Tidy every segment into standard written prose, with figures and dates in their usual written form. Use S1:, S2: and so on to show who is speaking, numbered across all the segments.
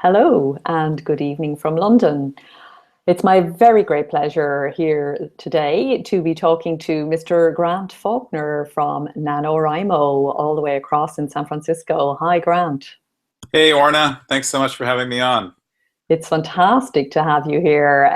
S1: Hello and good evening from London. It's my very great pleasure here today to be talking to Mr. Grant Faulkner from NaNoWriMo all the way across in San Francisco. Hi, Grant.
S2: Hey, Orna. Thanks so much for having me on.
S1: It's fantastic to have you here.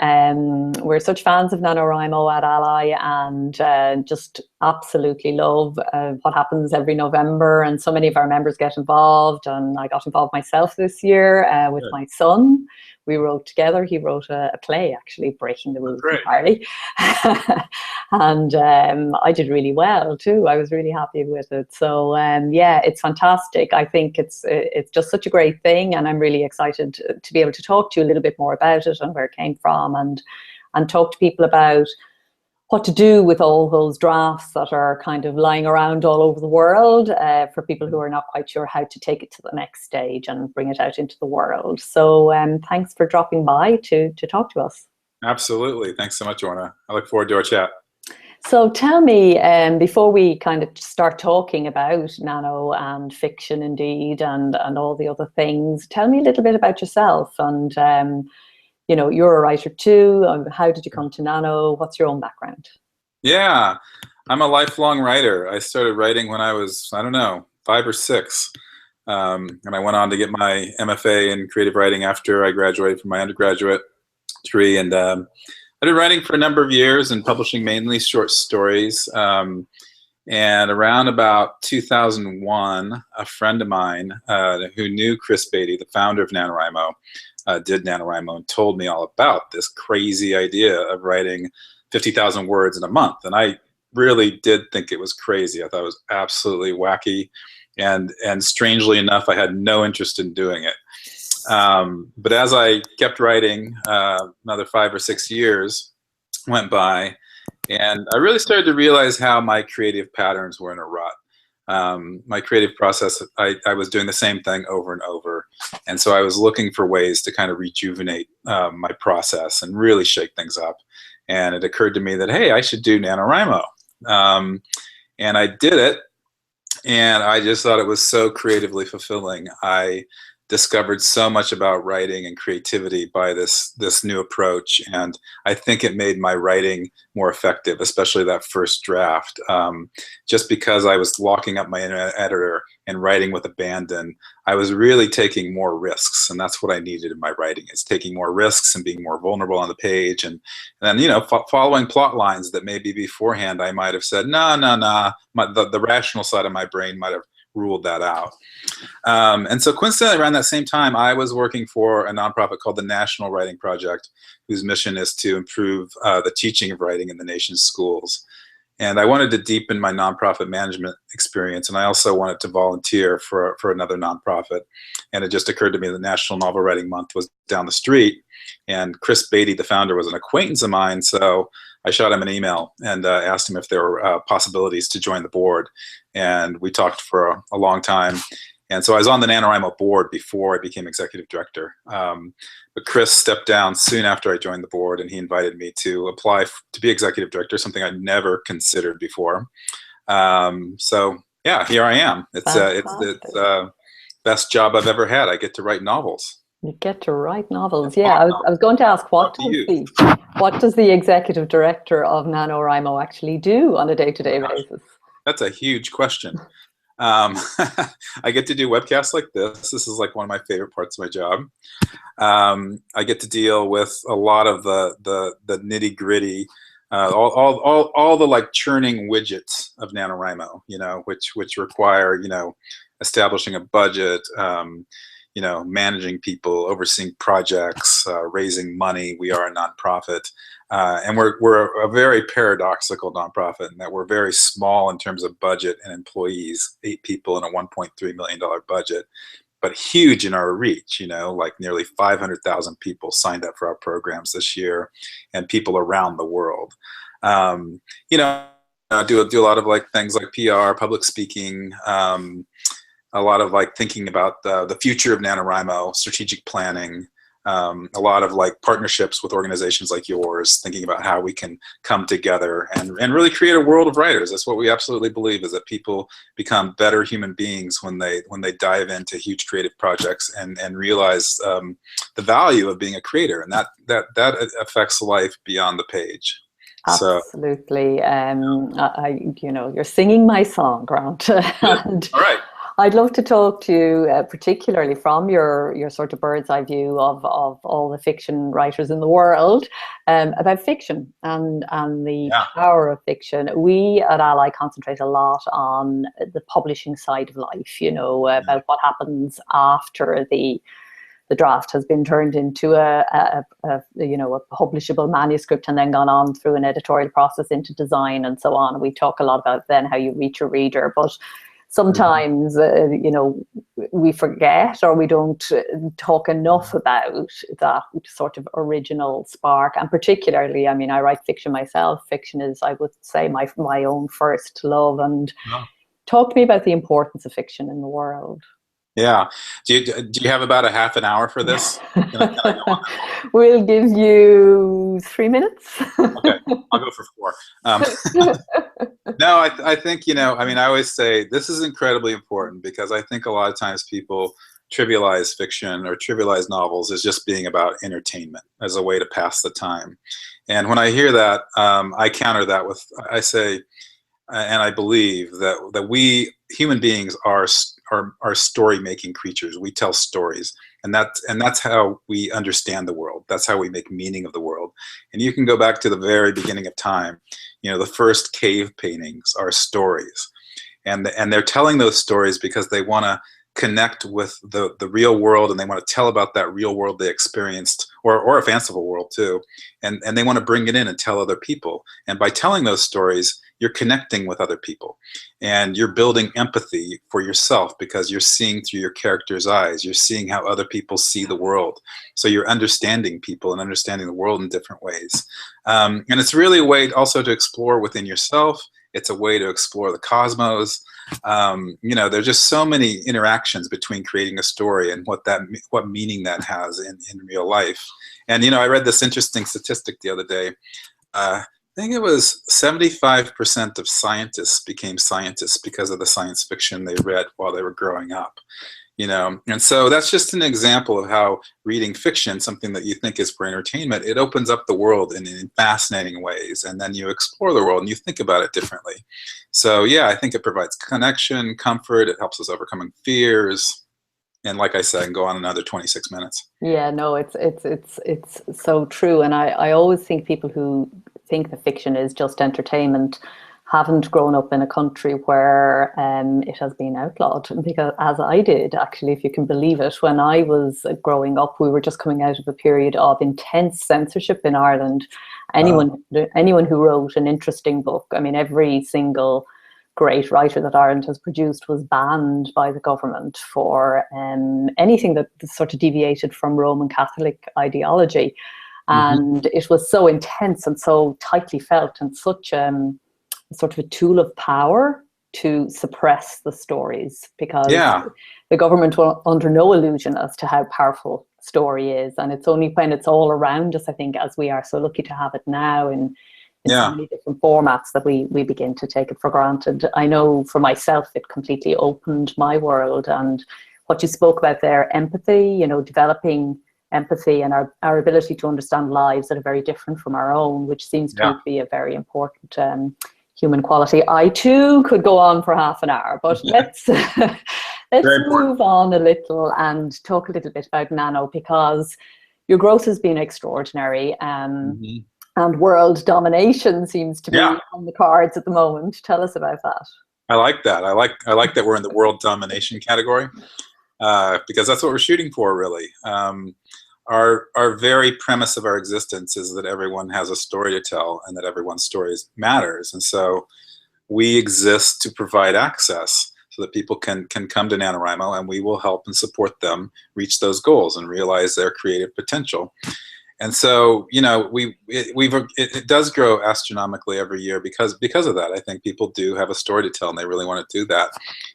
S1: We're such fans of NaNoWriMo at ALLi and just absolutely love what happens every November. And so many of our members get involved. And I got involved myself this year with
S2: Good.
S1: my son. We wrote together. He wrote a play, actually, breaking the rules
S2: Great.
S1: entirely. And I did really well too. I was really happy with it. So yeah, it's fantastic. I think it's just such a great thing, and I'm really excited to be able to talk to you a little bit more about it and where it came from, and talk to people about what to do with all those drafts that are kind of lying around all over the world for people who are not quite sure how to take it to the next stage and bring it out into the world. So thanks for dropping by to talk to us.
S2: Absolutely. Thanks so much, Orna. I look forward to our chat.
S1: So tell me, before we kind of start talking about nano and fiction indeed and all the other things, tell me a little bit about yourself. And, you know, you're a writer too. How did you come to nano? What's your own background?
S2: Yeah, I'm a lifelong writer. I started writing when I was, I don't know, 5 or 6. And I went on to get my MFA in creative writing after I graduated from my undergraduate degree. And I've been writing for a number of years and publishing mainly short stories. And around about 2001, a friend of mine who knew Chris Beatty, the founder of NaNoWriMo, did NaNoWriMo and told me all about this crazy idea of writing 50,000 words in a month. And I really did think it was crazy. I thought it was absolutely wacky. And strangely enough, I had no interest in doing it. But as I kept writing, another 5 or 6 years went by, and I really started to realize how my creative patterns were in a rut. My creative process, I was doing the same thing over and over. And so I was looking for ways to kind of rejuvenate my process and really shake things up. And it occurred to me that, hey, I should do NaNoWriMo. And I did it. And I just thought it was so creatively fulfilling. I discovered so much about writing and creativity by this new approach, and I think it made my writing more effective, especially that first draft. Just because I was locking up my editor and writing with abandon, I was really taking more risks, and that's what I needed in my writing, is taking more risks and being more vulnerable on the page, and then, you know, following plot lines that maybe beforehand I might have said, no, the rational side of my brain might have ruled that out. And so coincidentally, around that same time, I was working for a nonprofit called the National Writing Project, whose mission is to improve the teaching of writing in the nation's schools. And I wanted to deepen my nonprofit management experience, and I also wanted to volunteer for another nonprofit. And it just occurred to me that National Novel Writing Month was down the street, and Chris Beatty, the founder, was an acquaintance of mine, so I shot him an email and asked him if there were possibilities to join the board. And we talked for a long time. And so I was on the NaNoWriMo board before I became executive director. But Chris stepped down soon after I joined the board, and he invited me to apply to be executive director, something I'd never considered before. So yeah, here I am. It's the best job I've ever had. I get to write novels.
S1: You get to write novels. Yeah, I was going to ask, what does the executive director of NaNoWriMo actually do on a day-to-day basis?
S2: That's a huge question. I get to do webcasts like this. This is like one of my favorite parts of my job. I get to deal with a lot of the nitty-gritty, all the like churning widgets of NaNoWriMo, you know, which require, you know, establishing a budget, you know, managing people, overseeing projects, raising money. We are a nonprofit, and we're a very paradoxical nonprofit in that we're very small in terms of budget and employees, 8 people in a $1.3 million budget, but huge in our reach. You know, like nearly 500,000 people signed up for our programs this year, and people around the world. You know, do a lot of like things like PR, public speaking. A lot of like thinking about the future of NaNoWriMo, strategic planning, a lot of like partnerships with organizations like yours, thinking about how we can come together and really create a world of writers. That's what we absolutely believe, is that people become better human beings when they dive into huge creative projects and realize the value of being a creator, and that affects life beyond the page.
S1: Absolutely. You know, you're singing my song, Grant. And
S2: all right.
S1: I'd love to talk to you, particularly from your sort of bird's eye view of all the fiction writers in the world, about fiction and the power of fiction. We at ALLi concentrate a lot on the publishing side of life, you know, about what happens after the draft has been turned into a publishable manuscript and then gone on through an editorial process into design and so on. We talk a lot about then how you reach a reader, but sometimes, you know, we forget or we don't talk enough about that sort of original spark. And particularly, I mean, I write fiction myself. Fiction is, I would say, my own first love. And talk to me about the importance of fiction in the world.
S2: Yeah. Do you have about a half an hour for this? Can I go on?
S1: We'll give you 3 minutes.
S2: Okay, I'll go for 4. No, I think, you know, I mean, I always say this is incredibly important because I think a lot of times people trivialize fiction or trivialize novels as just being about entertainment, as a way to pass the time. And when I hear that, I counter that with, I say, and I believe that we human beings are story-making creatures. We tell stories, and that's how we understand the world. That's how we make meaning of the world. And you can go back to the very beginning of time. You know, the first cave paintings are stories, and they're telling those stories because they want to connect with the real world, and they want to tell about that real world they experienced, or a fanciful world too, and they want to bring it in and tell other people. And by telling those stories, you're connecting with other people, and you're building empathy for yourself because you're seeing through your character's eyes. You're seeing how other people see the world. So you're understanding people and understanding the world in different ways. And it's really a way also to explore within yourself. It's a way to explore the cosmos. You know, there's just so many interactions between creating a story and what meaning that has in real life. And, you know, I read this interesting statistic the other day. I think it was 75% of scientists became scientists because of the science fiction they read while they were growing up. You know, and so that's just an example of how reading fiction, something that you think is for entertainment, it opens up the world in fascinating ways, and then you explore the world and you think about it differently. So yeah, I think it provides connection, comfort, it helps us overcoming fears, and like I said, I can go on another 26 minutes.
S1: Yeah, no, it's so true. And I always think people who think that fiction is just entertainment haven't grown up in a country where it has been outlawed. Because as I did, actually, if you can believe it, when I was growing up, we were just coming out of a period of intense censorship in Ireland. Anyone who wrote an interesting book, I mean, every single great writer that Ireland has produced was banned by the government for anything that sort of deviated from Roman Catholic ideology. And it was so intense and so tightly felt, and such sort of a tool of power to suppress the stories, because the government were under no illusion as to how powerful story is. And it's only when it's all around us, I think, as we are so lucky to have it now in so many different formats, that we begin to take it for granted. I know for myself, it completely opened my world. And what you spoke about there, empathy, you know, developing empathy and our ability to understand lives that are very different from our own, which seems to be a very important human quality. I too could go on for half an hour, but let's move on a little and talk a little bit about Nano, because your growth has been extraordinary, and world domination seems to be on the cards at the moment. Tell us about that.
S2: I like that. I like that we're in the world domination category, because that's what we're shooting for, really. Our very premise of our existence is that everyone has a story to tell and that everyone's story matters. And so we exist to provide access so that people can come to NaNoWriMo, and we will help and support them reach those goals and realize their creative potential. And so, you know, it does grow astronomically every year because of that. I think people do have a story to tell and they really want to do that.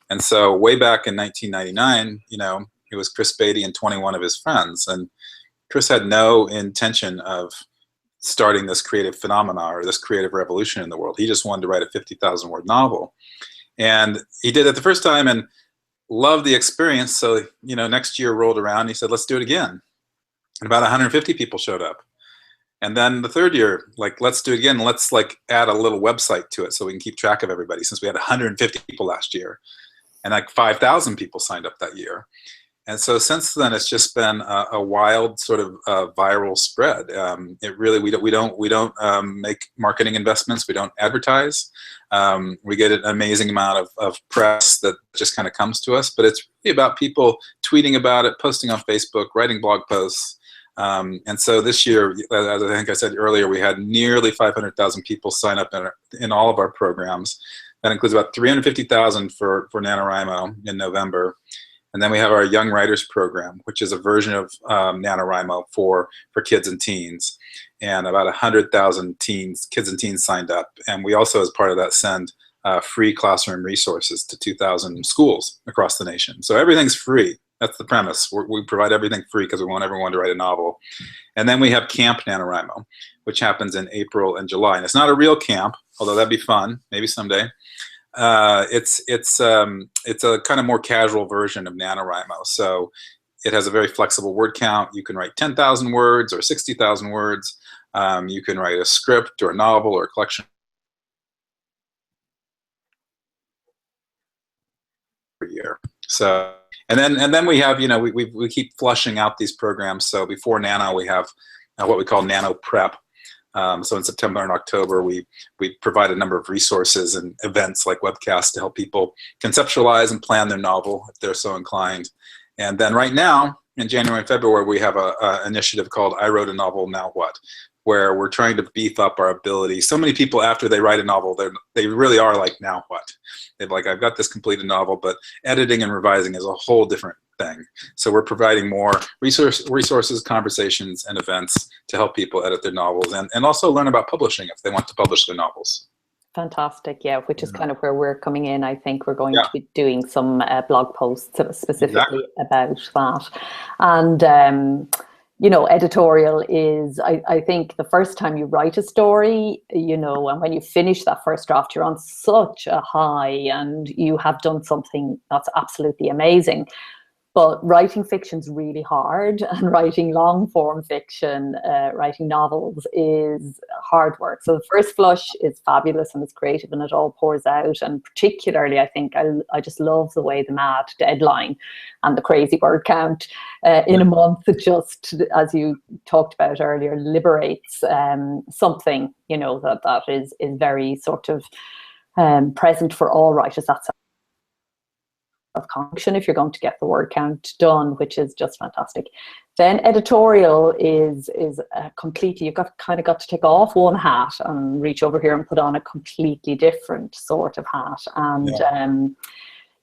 S2: And so way back in 1999, you know, it was Chris Beatty and 21 of his friends, and Chris had no intention of starting this creative phenomena or this creative revolution in the world. He just wanted to write a 50,000 word novel. And he did it the first time and loved the experience. So, you know, next year rolled around and he said, let's do it again. And about 150 people showed up. And then the third year, like, let's do it again. Let's like add a little website to it so we can keep track of everybody, since we had 150 people last year. And like 5,000 people signed up that year. And so since then, it's just been a wild sort of viral spread. It really, we don't make marketing investments. We don't advertise. We get an amazing amount of press that just kind of comes to us. But it's really about people tweeting about it, posting on Facebook, writing blog posts. And so this year, as I think I said earlier, we had nearly 500,000 people sign up in all of our programs. That includes about 350,000 for NaNoWriMo in November. And then we have our Young Writers Program, which is a version of NaNoWriMo for kids and teens. And about 100,000 kids and teens signed up. And we also, as part of that, send free classroom resources to 2,000 schools across the nation. So everything's free. That's the premise. We provide everything free because we want everyone to write a novel. And then we have Camp NaNoWriMo, which happens in April and July. And it's not a real camp, although that'd be fun, maybe someday. It's a kind of more casual version of NaNoWriMo. So it has a very flexible word count. You can write 10,000 words or 60,000 words. You can write a script or a novel or a collection per year. So, and then we have, you know, we keep flushing out these programs. So before Nano, we have what we call Nano Prep. So in September and October, we provide a number of resources and events like webcasts to help people conceptualize and plan their novel if they're so inclined. And then right now, in January and February, we have an initiative called I Wrote a Novel, Now What?, where we're trying to beef up our ability. So many people, after they write a novel, they really are like, now what? They're like, I've got this completed novel, but editing and revising is a whole different thing. So we're providing more resources, conversations, and events to help people edit their novels and also learn about publishing if they want to publish their novels.
S1: Fantastic, yeah, which is kind of where we're coming in. I think we're going to be doing some blog posts specifically about that. And you know, editorial is, I think the first time you write a story, you know, and when you finish that first draft, you're on such a high and you have done something that's absolutely amazing. But writing fiction's really hard, and writing long form fiction, writing novels, is hard work. So the first flush is fabulous and it's creative and it all pours out. And particularly, I think I just love the way the mad deadline and the crazy word count in a month, just, as you talked about earlier, liberates something, you know, that is very sort of present for all writers. That's of function if you're going to get the word count done, which is just fantastic. Then editorial is completely, you've got to take off one hat and reach over here and put on a completely different sort of hat. And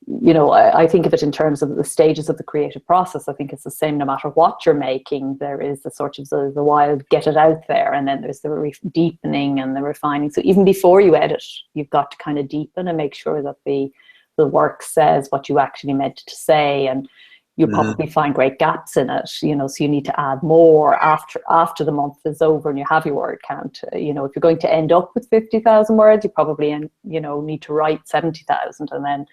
S1: you know, I think of it in terms of the stages of the creative process. I think it's the same no matter what you're making. There is the sort of the wild, get it out there, and then there's the deepening and the refining. So even before you edit, you've got to kind of deepen and make sure that the work says what you actually meant to say, and you'll probably find great gaps in it, you know, so you need to add more after the month is over and you have your word count. You know, if you're going to end up with 50,000 words, you probably, you know, need to write 70,000 and then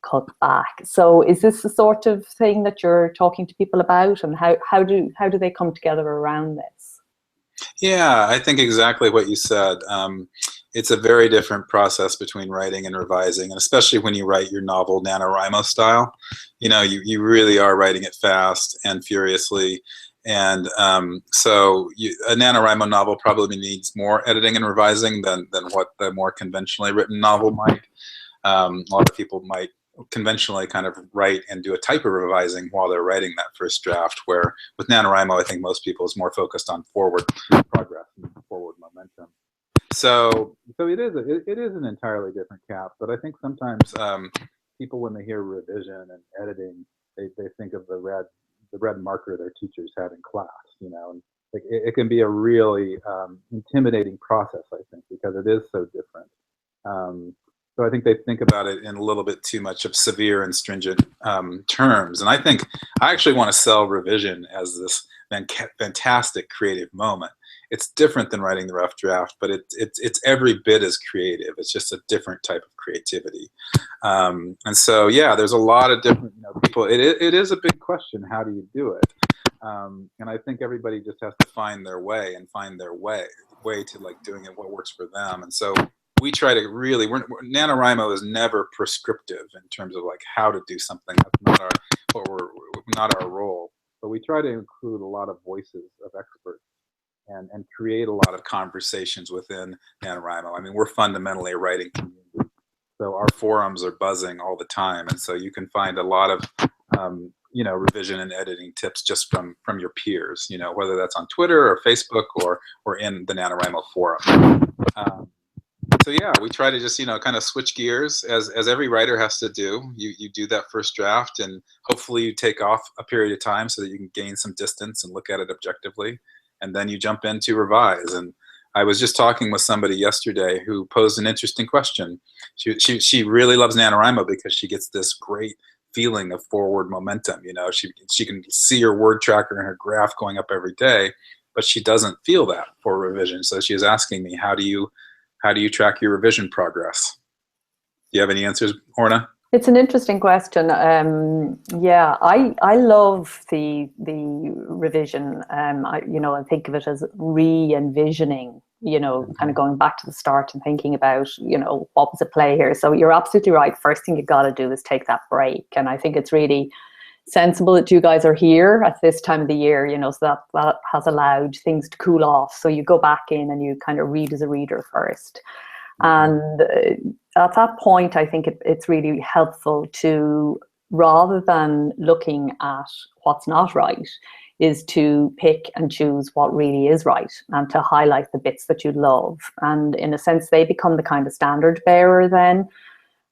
S1: cut back. So is this the sort of thing that you're talking to people about, and how do they come together around this?
S2: Yeah, I think exactly what you said. It's a very different process between writing and revising, and especially when you write your novel NaNoWriMo style. You know, you really are writing it fast and furiously, and so a NaNoWriMo novel probably needs more editing and revising than what the more conventionally written novel might. A lot of people might conventionally kind of write and do a type of revising while they're writing that first draft, where with NaNoWriMo, I think most people is more focused on forward progress and forward momentum. So it is an entirely different cap, but I think sometimes people, when they hear revision and editing, they think of the red marker their teachers had in class, you know, and it can be a really intimidating process, I think, because it is so different. So I think they think about it in a little bit too much of severe and stringent terms. And I think I actually want to sell revision as this fantastic creative moment. It's different than writing the rough draft, but it's every bit as creative. It's just a different type of creativity. And so, yeah, there's a lot of different people. It is a big question. How do you do it? And I think everybody just has to find their way and find their way to like doing it, what works for them. And so we try to really, NaNoWriMo is never prescriptive in terms of like how to do something. That's not our role. But we try to include a lot of voices of experts and create a lot of conversations within NaNoWriMo. I mean, we're fundamentally a writing community, so our forums are buzzing all the time, and so you can find a lot of revision and editing tips just from your peers, whether that's on Twitter or Facebook or in the NaNoWriMo forum. So yeah, we try to just kind of switch gears as every writer has to do. You do that first draft, and hopefully you take off a period of time so that you can gain some distance and look at it objectively, and then you jump into revise. And I was just talking with somebody yesterday who posed an interesting question. She really loves NaNoWriMo because she gets this great feeling of forward momentum. She can see her word tracker and her graph going up every day, but she doesn't feel that for revision. So she was asking me, how do you track your revision progress? Do you have any answers, Orna?
S1: It's an interesting question. Yeah, I love the revision. I think of it as re-envisioning, kind of going back to the start and thinking about, what was at play here. So you're absolutely right. First thing you got to do is take that break. And I think it's really sensible that you guys are here at this time of the year, so that has allowed things to cool off. So you go back in and you kind of read as a reader first. And at that point, I think it's really helpful to, rather than looking at what's not right, is to pick and choose what really is right and to highlight the bits that you love. And in a sense, they become the kind of standard bearer then.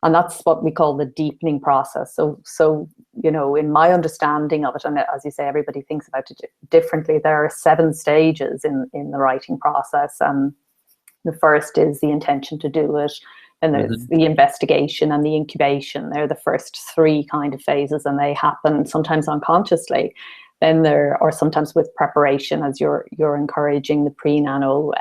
S1: And that's what we call the deepening process. So in my understanding of it, and as you say, everybody thinks about it differently, there are 7 stages in the writing process. The first is the intention to do it, and there's the investigation and the incubation. They're the first 3 kind of phases, and they happen sometimes unconsciously. Then there are sometimes with preparation, as you're encouraging the pre-nano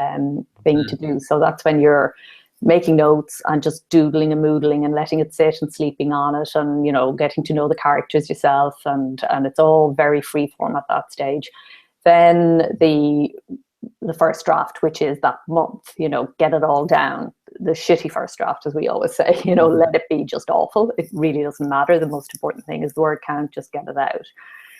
S1: thing to do. So that's when you're making notes and just doodling and moodling and letting it sit and sleeping on it, and getting to know the characters yourself, and it's all very free form at that stage. Then the first draft, which is that month, get it all down, the shitty first draft, as we always say, let it be just awful. It really doesn't matter. The most important thing is the word count, just get it out.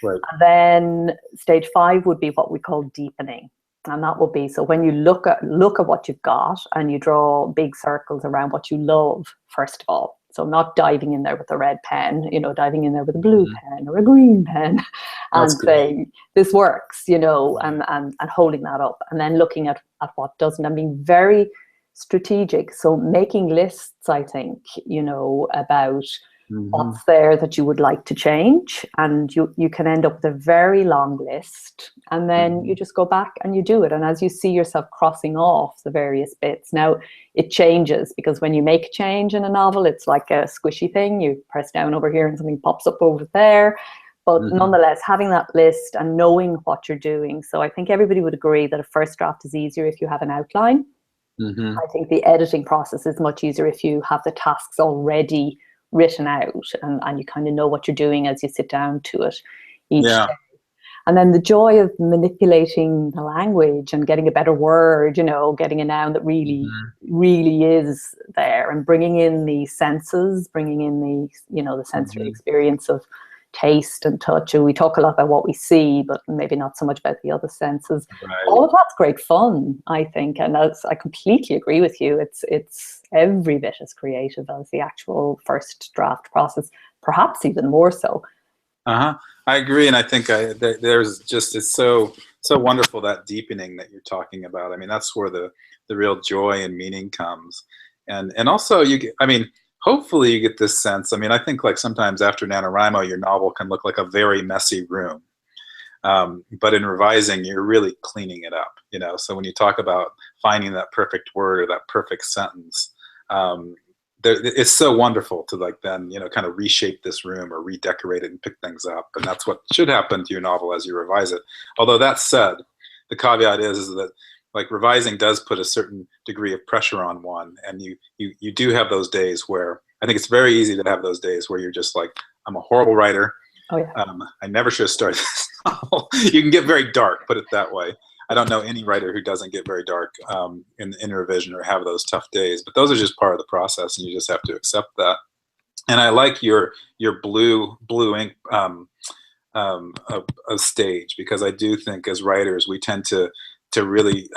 S1: Right. And then stage 5 would be what we call deepening. And that will be, so when you look at what you've got and you draw big circles around what you love, first of all. So not diving in there with a red pen, diving in there with a blue pen or a green pen and saying, this works, and holding that up. And then looking at what doesn't, and being very strategic. So making lists, I think, about what's there that you would like to change. And you can end up with a very long list. And then you just go back and you do it. And as you see yourself crossing off the various bits, now it changes, because when you make a change in a novel, it's like a squishy thing. You press down over here and something pops up over there. But nonetheless, having that list and knowing what you're doing. So I think everybody would agree that a first draft is easier if you have an outline. I think the editing process is much easier if you have the tasks already written out and you kind of know what you're doing as you sit down to it each day. And then the joy of manipulating the language and getting a better word, getting a noun that really, really is there, and bringing in the senses, bringing in the sensory experience of taste and touch. And we talk a lot about what we see, but maybe not so much about the other senses. Right. All of that's great fun, I think. And I completely agree with you. It's every bit as creative as the actual first draft process, perhaps even more so.
S2: I agree. And I think there's just, it's so wonderful, that deepening that you're talking about. I mean, that's where the real joy and meaning comes. And also hopefully you get this sense. I mean, I think like sometimes after NaNoWriMo, your novel can look like a very messy room. But in revising, you're really cleaning it up, So when you talk about finding that perfect word or that perfect sentence, it's so wonderful to like then, you know, kind of reshape this room or redecorate it and pick things up. And that's what should happen to your novel as you revise it. Although that said, the caveat is that like revising does put a certain degree of pressure on one. And you do have those days where I think it's very easy to have those days where you're just like, I'm a horrible writer.
S1: Oh, yeah.
S2: I never should have started this novel. You can get very dark, put it that way. I don't know any writer who doesn't get very dark in revision or have those tough days, but those are just part of the process, and you just have to accept that. And I like your blue ink stage, because I do think as writers we tend to really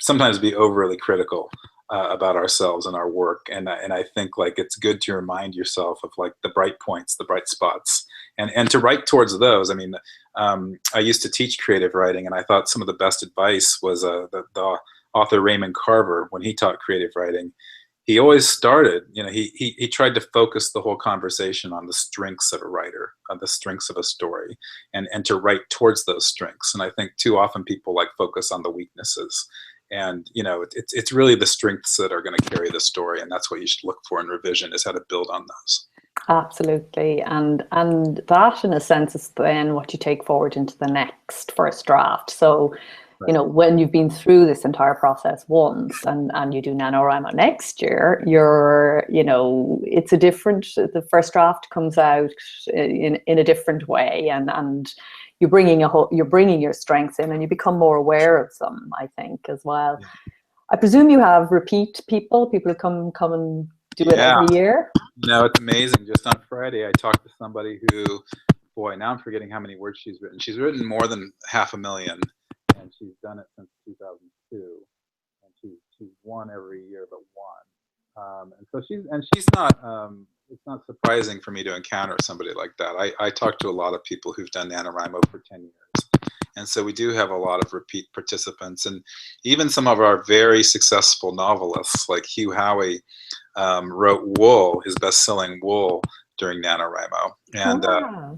S2: sometimes be overly critical about ourselves and our work, and I think like it's good to remind yourself of like the bright points, the bright spots, and to write towards those. I mean, I used to teach creative writing, and I thought some of the best advice was the author Raymond Carver, when he taught creative writing. He always started, you know, he tried to focus the whole conversation on the strengths of a writer, on the strengths of a story, and to write towards those strengths. And I think too often people like focus on the weaknesses. And you know, it's really the strengths that are going to carry the story, and that's what you should look for in revision, is how to build on those.
S1: Absolutely, and that in a sense is then what you take forward into the next first draft. So, you know, when you've been through this entire process once, and you do NaNoWriMo next year, you're, you know, it's a different. The first draft comes out in a different way, and you're bringing your strengths in, and you become more aware of them, I think, as well. Yeah. I presume you have repeat people who come and do it every year.
S2: No, it's amazing. Just on Friday, I talked to somebody who, boy, now I'm forgetting how many words she's written. She's written more than 500,000, and she's done it since 2002. And she's won every year but one. And so she's not. It's not surprising for me to encounter somebody like that. I talk to a lot of people who've done NaNoWriMo for 10 years. And so we do have a lot of repeat participants. And even some of our very successful novelists, like Hugh Howey, wrote Wool, his best-selling Wool, during NaNoWriMo. And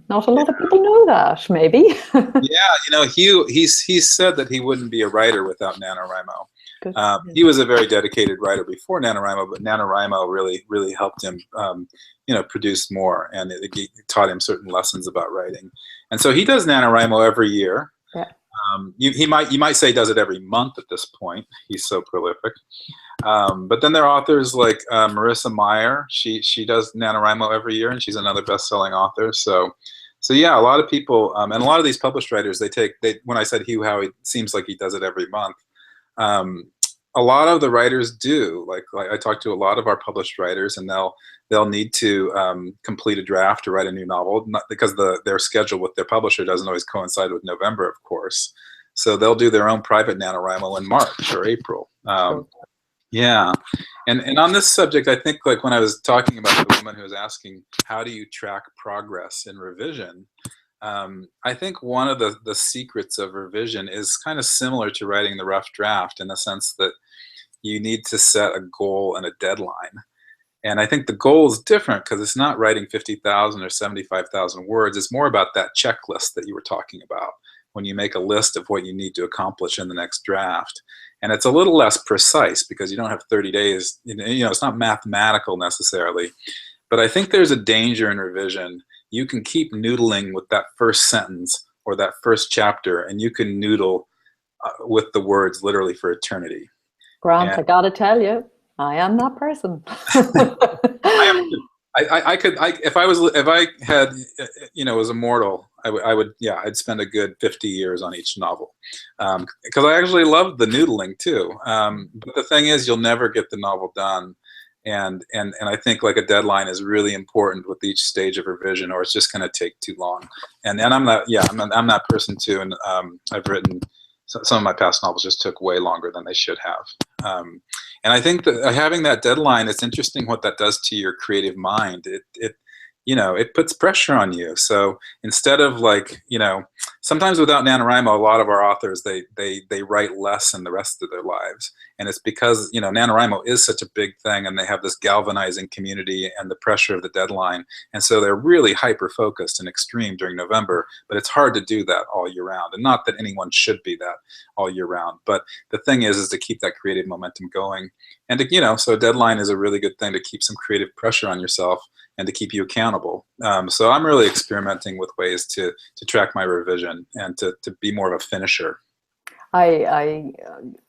S1: not a lot of people know that, maybe.
S2: Yeah, you know, he's said that he wouldn't be a writer without NaNoWriMo. He was a very dedicated writer before NaNoWriMo, but NaNoWriMo really helped him, you know, produce more, and it taught him certain lessons about writing. And so he does NaNoWriMo every year.
S1: Yeah.
S2: You might say he does it every month at this point. He's so prolific. But then there are authors like Marissa Meyer. She does NaNoWriMo every year, and she's another best-selling author. So yeah, a lot of people, and a lot of these published writers, when I said Hugh Howey, it seems like he does it every month. A lot of the writers do. Like I talk to a lot of our published writers, and they'll need to complete a draft to write a new novel, not because their schedule with their publisher doesn't always coincide with November, of course. So they'll do their own private NaNoWriMo in March or April. Yeah, and on this subject, I think like when I was talking about the woman who was asking, how do you track progress in revision? I think one of the secrets of revision is kind of similar to writing the rough draft, in the sense that you need to set a goal and a deadline. And I think the goal is different because it's not writing 50,000 or 75,000 words. It's more about that checklist that you were talking about, when you make a list of what you need to accomplish in the next draft. And it's a little less precise because you don't have 30 days. You know, it's not mathematical necessarily. But I think there's a danger in revision. You can keep noodling with that first sentence or that first chapter, and you can noodle with the words literally for eternity.
S1: Grant, I gotta tell you, I am that person.
S2: If I had, you know, was immortal, I'd spend a good 50 years on each novel, because I actually love the noodling too. But the thing is, you'll never get the novel done, and I think like a deadline is really important with each stage of revision, or it's just going to take too long. And I'm that person too, and I've written some of my past novels just took way longer than they should have. And I think that having that deadline, it's interesting what that does to your creative mind. It puts pressure on you. So instead of like, you know, sometimes without NaNoWriMo, a lot of our authors, they write less in the rest of their lives. And it's because, you know, NaNoWriMo is such a big thing, and they have this galvanizing community and the pressure of the deadline. And so they're really hyper-focused and extreme during November, but it's hard to do that all year round. And not that anyone should be that all year round, but the thing is to keep that creative momentum going. And, to, you know, so a deadline is a really good thing to keep some creative pressure on yourself and to keep you accountable. So I'm really experimenting with ways to track my revision and to be more of a finisher.
S1: I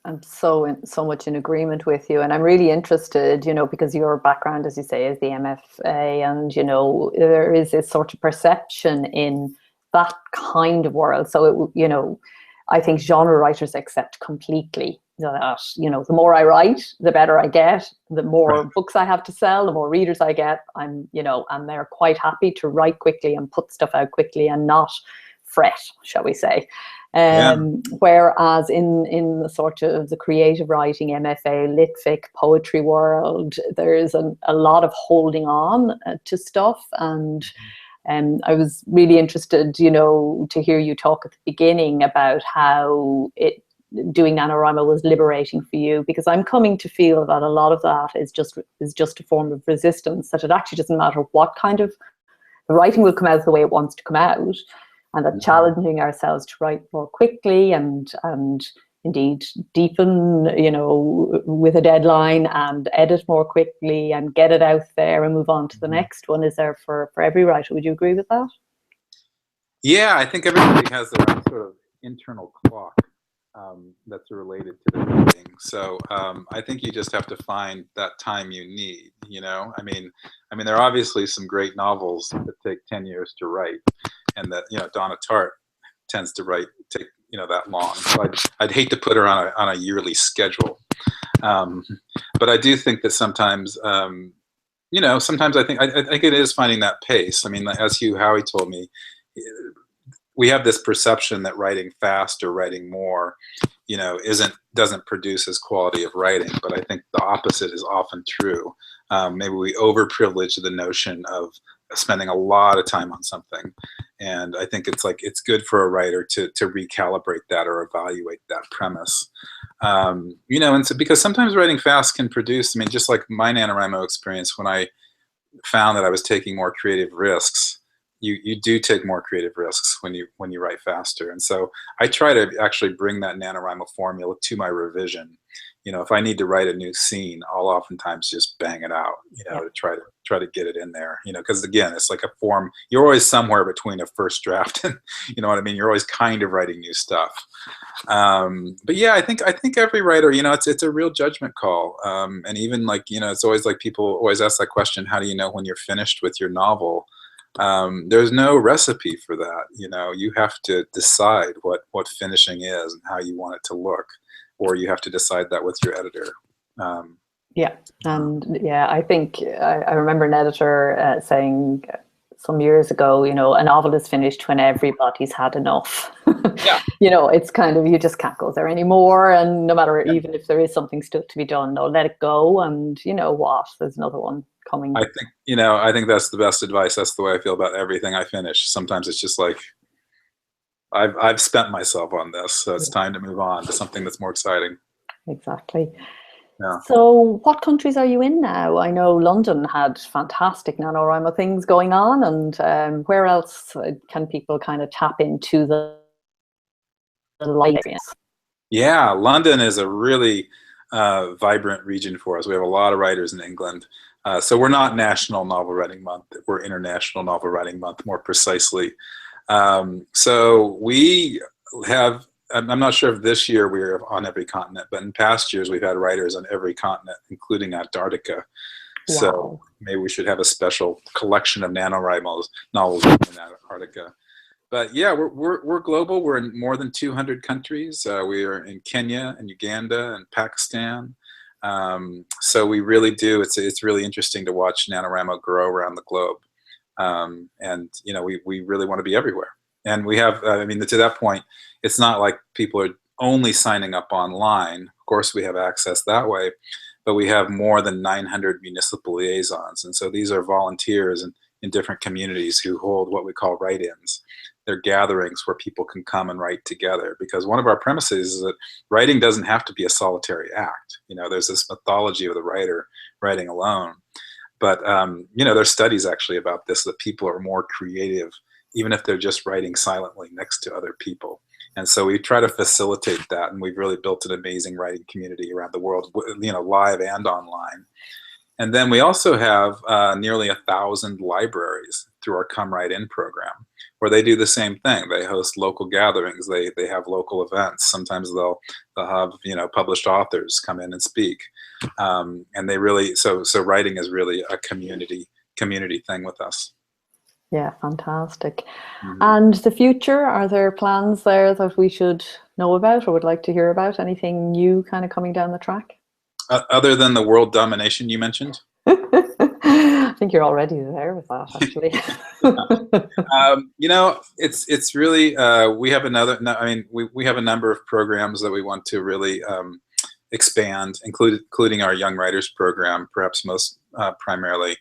S1: am so much in agreement with you, and I'm really interested, you know, because your background, as you say, is the MFA, and you know there is this sort of perception in that kind of world. So it, you know, I think genre writers accept completely that, you know, the more I write, the better I get, the more books I have to sell, the more readers I get. I'm, you know, and they're quite happy to write quickly and put stuff out quickly and not fret, shall we say. Whereas in the sort of the creative writing, MFA, Litfic, poetry world, there's a lot of holding on to stuff. And I was really interested, you know, to hear you talk at the beginning about how doing NaNoWriMo was liberating for you, because I'm coming to feel that a lot of that is just a form of resistance, that it actually doesn't matter what kind of, the writing will come out the way it wants to come out, and that challenging ourselves to write more quickly and indeed deepen, you know, with a deadline, and edit more quickly and get it out there and move on to the next one is there for every writer. Would you agree with that?
S2: Yeah, I think everybody has their own sort of internal clock that's related to the reading. So I think you just have to find that time you need, you know? I mean, there are obviously some great novels that take 10 years to write, and that, you know, Donna Tartt tends to take, you know, that long. So I'd hate to put her on a yearly schedule. But I do think that sometimes, you know, sometimes I think it is finding that pace. I mean, as Hugh Howey told me, we have this perception that writing fast or writing more, you know, doesn't produce as quality of writing. But I think the opposite is often true. Maybe we overprivilege the notion of spending a lot of time on something, and I think it's good for a writer to recalibrate that or evaluate that premise. You know, and so because sometimes writing fast can produce. I mean, just like my NaNoWriMo experience, when I found that I was taking more creative risks. You do take more creative risks when you write faster, and so I try to actually bring that NaNoWriMo formula to my revision. You know, if I need to write a new scene, I'll oftentimes just bang it out, you know, to try to get it in there, you know, because again, it's like a form. You're always somewhere between a first draft and, you know what I mean. You're always kind of writing new stuff. But yeah, I think every writer, you know, it's a real judgment call. And even like, you know, it's always like people always ask that question: how do you know when you're finished with your novel? There's no recipe for that. You know, you have to decide what finishing is and how you want it to look, or you have to decide that with your editor.
S1: Yeah, and yeah, I think I remember an editor saying some years ago, you know, a novel is finished when everybody's had enough.
S2: Yeah.
S1: You know, it's kind of, you just can't go there anymore, and no matter, even if there is something still to be done, no, let it go, and you know what, there's another one coming.
S2: I think that's the best advice. That's the way I feel about everything I finish. Sometimes it's just like, I've spent myself on this, so it's time to move on to something that's more exciting.
S1: Exactly.
S2: Yeah.
S1: So what countries are you in now? I know London had fantastic NaNoWriMo things going on, and where else can people kind of tap into the light experience?
S2: Yeah, London is a really vibrant region for us. We have a lot of writers in England. So we're not National Novel Writing Month. We're International Novel Writing Month, more precisely. So we have, I'm not sure if this year we're on every continent, but in past years we've had writers on every continent, including Antarctica. Wow. So maybe we should have a special collection of NaNoWriMo novels in Antarctica. But yeah, we're global. We're in more than 200 countries. We are in Kenya and Uganda and Pakistan. So we really do. It's really interesting to watch NaNoWriMo grow around the globe. And you know, we really want to be everywhere. And we have, I mean, to that point, it's not like people are only signing up online. Of course, we have access that way, but we have more than 900 municipal liaisons. And so these are volunteers in different communities who hold what we call write-ins. they're gatherings where people can come and write together, because one of our premises is that writing doesn't have to be a solitary act. There's this mythology of the writer writing alone. But, there's studies actually about this, that people are more creative even if they're just writing silently next to other people. And so we try to facilitate that, and we've really built an amazing writing community around the world, live and online. And then we also have nearly 1,000 libraries through our Come Write In program, where they do the same thing. They host local gatherings. They have local events. Sometimes they'll have published authors come in and speak. And they really so writing is really a community thing with us.
S1: Yeah, fantastic.
S2: Mm-hmm.
S1: And the future, are there plans there that we should know about or would like to hear about? Anything new kind of coming down the track?
S2: Other than the world domination you mentioned?
S1: I think you're already there with that, actually.
S2: It's really we have we have a number of programs that we want to really expand, including our Young Writers program, perhaps most primarily.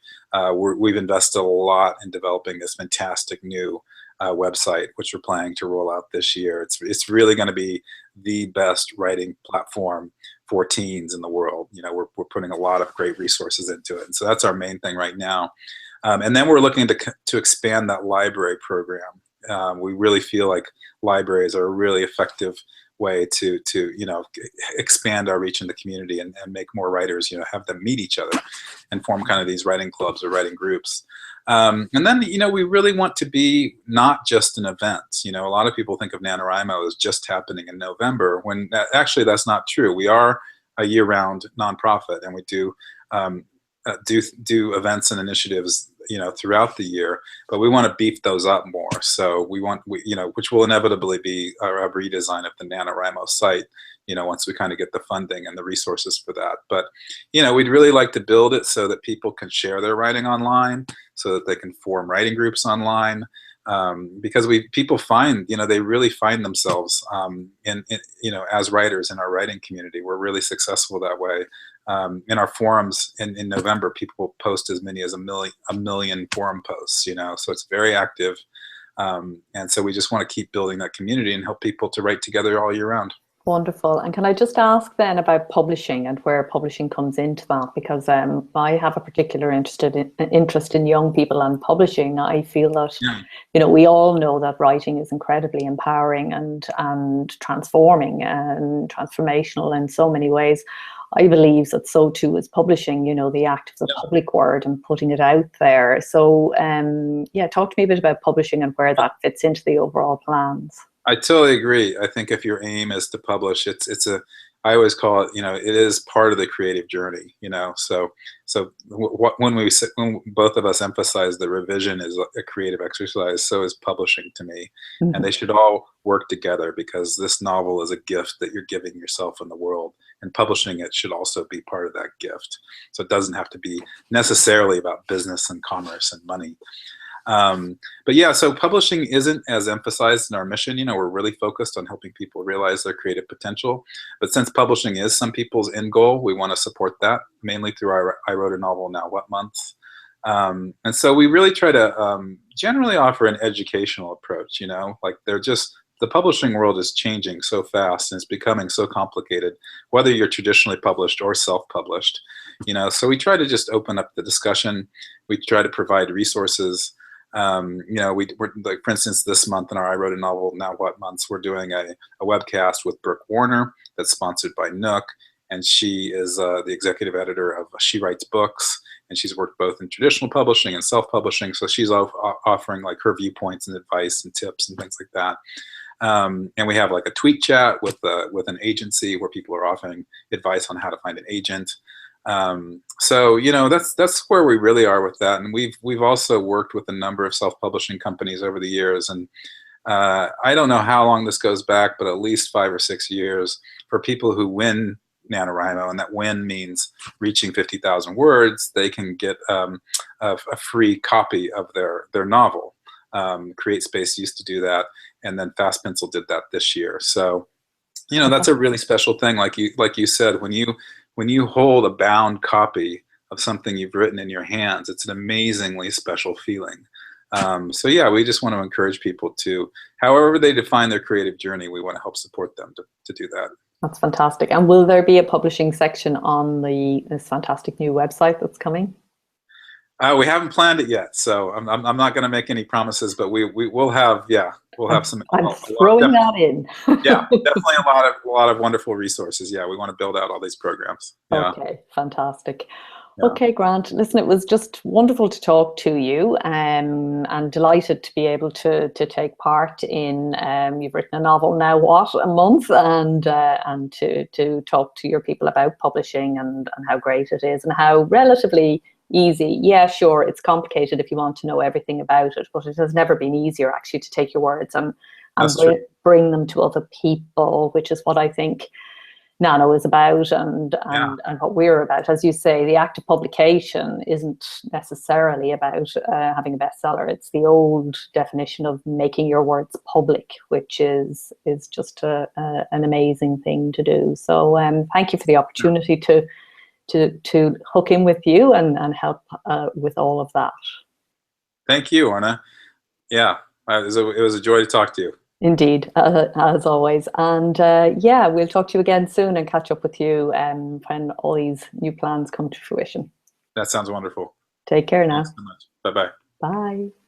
S2: We've invested a lot in developing this fantastic new website, which we're planning to roll out this year. It's really going to be the best writing platform for teens in the world. We're putting a lot of great resources into it, and so that's our main thing right now. And then we're looking to expand that library program. We really feel like libraries are a really effective way to expand our reach in the community and make more writers, have them meet each other and form kind of these writing clubs or writing groups. And then, we really want to be not just an event. A lot of people think of NaNoWriMo as just happening in November, when actually that's not true. We are a year-round nonprofit, and we do events and initiatives throughout the year, but we want to beef those up more. So which will inevitably be a redesign of the NaNoWriMo site, once we kind of get the funding and the resources for that. But we'd really like to build it so that people can share their writing online, so that they can form writing groups online, because people find they really find themselves as writers in our writing community. We're really successful that way. In our forums in November, people post as many as a million forum posts, so it's very active. And so we just want to keep building that community and help people to write together all year round.
S1: Wonderful. And can I just ask then about publishing and where publishing comes into that? Because I have a particular interest in young people and publishing. I feel that, we all know that writing is incredibly empowering and transforming and transformational in so many ways. I believe that so too is publishing, the act of the public word and putting it out there. So, talk to me a bit about publishing and where that fits into the overall plans.
S2: I totally agree. I think if your aim is to publish, I always call it, it is part of the creative journey, So when both of us emphasize that revision is a creative exercise, so is publishing to me. Mm-hmm. And they should all work together, because this novel is a gift that you're giving yourself in the world, and publishing it should also be part of that gift. So it doesn't have to be necessarily about business and commerce and money. So publishing isn't as emphasized in our mission. We're really focused on helping people realize their creative potential. But since publishing is some people's end goal, we want to support that, mainly through our I Wrote a Novel, Now What months. And so we really try to generally offer an educational approach, the publishing world is changing so fast and it's becoming so complicated, whether you're traditionally published or self-published. So we try to just open up the discussion. We try to provide resources. We're like, for instance, this month in our I Wrote a Novel, Now What months, we're doing a webcast with Brooke Warner that's sponsored by Nook, and she is the executive editor of She Writes Books, and she's worked both in traditional publishing and self-publishing, so she's offering like her viewpoints and advice and tips and things like that. And we have like a tweet chat with an agency where people are offering advice on how to find an agent. That's where we really are with that. And we've also worked with a number of self-publishing companies over the years. And I don't know how long this goes back, but at least 5 or 6 years, for people who win NaNoWriMo, and that win means reaching 50,000 words, they can get a free copy of their novel. CreateSpace used to do that, and then Fast Pencil did that this year. So, that's a really special thing. Like you said, when you hold a bound copy of something you've written in your hands, it's an amazingly special feeling. So yeah, we just want to encourage people to, however they define their creative journey, we want to help support them to do that.
S1: That's fantastic. And will there be a publishing section on this fantastic new website that's coming?
S2: We haven't planned it yet, so I'm not going to make any promises, but we will have, yeah, we'll have some.
S1: I'm throwing that in.
S2: Yeah, definitely a lot of wonderful resources. Yeah, we want to build out all these programs. Yeah.
S1: Okay, fantastic.
S2: Yeah.
S1: Okay, Grant, listen, it was just wonderful to talk to you, and delighted to be able to take part in, you've written a novel now, what, a month, and to talk to your people about publishing and how great it is and how relatively easy. Yeah, sure, it's complicated if you want to know everything about it, but it has never been easier actually to take your words and bring them to other people, which is what I think Nano is about and what we're about. As you say, the act of publication isn't necessarily about having a bestseller. It's the old definition of making your words public, which is just an amazing thing to do. So thank you for the opportunity to hook in with you and help with all of that.
S2: Thank you, Orna. Yeah, it was a joy to talk to you.
S1: Indeed, as always. And yeah, we'll talk to you again soon and catch up with you when all these new plans come to fruition.
S2: That sounds wonderful.
S1: Take care now.
S2: Thanks so much. Bye-bye.
S1: Bye.